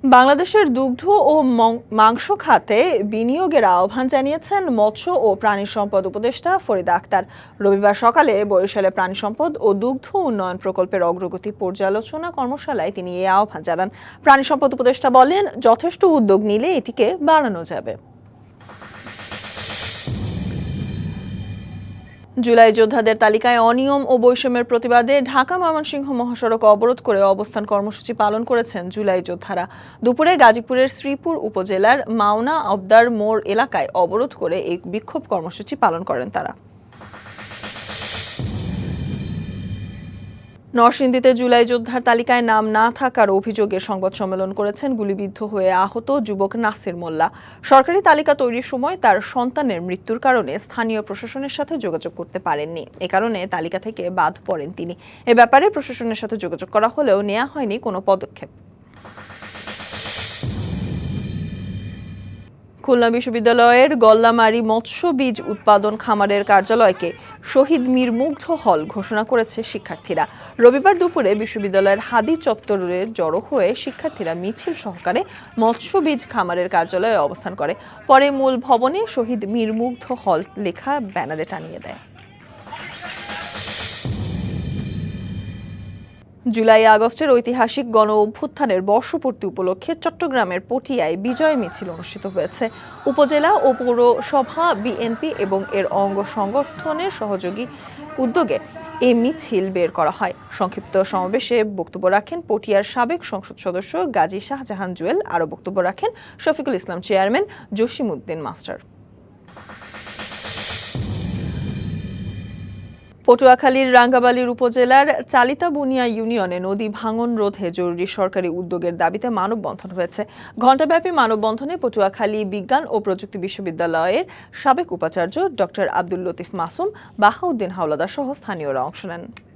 বাংলাদেশের দুগ্ধ ও মাংস খাতে বিনিয়োগের আহ্বান জানিয়েছেন মৎস্য ও প্রাণী সম্পদ উপদেষ্টা ফরিদা আক্তার। রবিবার সকালে বরিশালে প্রাণী সম্পদ ও দুগ্ধ উন্নয়ন প্রকল্পের অগ্রগতি পর্যালোচনা কর্মশালায় তিনি এই আহ্বান জানান। প্রাণী সম্পদ উপদেষ্টা বলেন, যথেষ্ট উদ্যোগ নিলে এটিকে বাড়ানো যাবে। জুলাই যোদ্ধাদের তালিকায় অনিয়ম ও বৈষম্যের প্রতিবাদে ঢাকা ময়মনসিংহ মহাসড়ক অবরোধ করে অবস্থান কর্মসূচি পালন করেছেন জুলাই যোদ্ধারা। দুপুরে গাজীপুরের শ্রীপুর উপজেলার মাওনা আবদার মোড় এলাকায় অবরোধ করে এই বিক্ষোভ কর্মসূচি পালন করেন তারা। নরসিংদীতে জুলাই যোদ্ধার তালিকায় নাম না থাকার অভিযোগে সংবাদ সম্মেলন করেছেন গুলিবিদ্ধ হয়ে আহত যুবক নাসির মোল্লা। সরকারি তালিকা তৈরির সময় তার সন্তানের মৃত্যুর কারণে স্থানীয় প্রশাসনের সাথে যোগাযোগ করতে পারেননি। এ কারণে তালিকা থেকে বাদ পড়েন তিনি। এ ব্যাপারে প্রশাসনের সাথে যোগাযোগ করা হলেও নেওয়া হয়নি কোনো পদক্ষেপ। খুলনা বিশ্ববিদ্যালয়ের গল্লামারী মৎস্য বীজ উৎপাদন খামারের কার্যালয়কে শহীদ মীর মুগ্ধ হল ঘোষণা করেছে শিক্ষার্থীরা। রবিবার দুপুরে বিশ্ববিদ্যালয়ের হাদি চত্বরে জড়ো হয়ে শিক্ষার্থীরা মিছিল সহকারে মৎস্য বীজ খামারের কার্যালয়ে অবস্থান করে। পরে মূল ভবনে শহীদ মীর মুগ্ধ হল লেখা ব্যানারে টানিয়ে দেয়। জুলাই আগস্টের ঐতিহাসিক গণ অভ্যুত্থানের বর্ষপূর্তি উপলক্ষে চট্টগ্রামের পটিয়ায় বিজয় মিছিল অনুষ্ঠিত হয়েছে। উপজেলা ও পৌরসভা বিএনপি এবং এর অঙ্গ সংগঠনের সহযোগী উদ্যোগে এই মিছিল বের করা হয়। সংক্ষিপ্ত সমাবেশে বক্তব্য রাখেন পটিয়ার সাবেক সংসদ সদস্য গাজী শাহজাহান জুয়েল। আরও বক্তব্য রাখেন শফিকুল ইসলাম চেয়ারম্যান, জসিমউদ্দিন মাস্টার। পটুয়াখালীর রাঙ্গাবালির উপজেলার চালিতাবুনিয়া ইউনিয়নে নদী ভাঙন রোধে জরুরি সরকারি উদ্যোগের দাবিতে মানববন্ধন হয়েছে। ঘণ্টাব্যাপী মানববন্ধনে পটুয়াখালী বিজ্ঞান ও প্রযুক্তি বিশ্ববিদ্যালয়ের সাবেক উপাচার্য ডক্টর আব্দুল লতিফ মাসুম, বাহাউদ্দিন হাওলাদার সহ স্থানীয়রা অংশ নেন।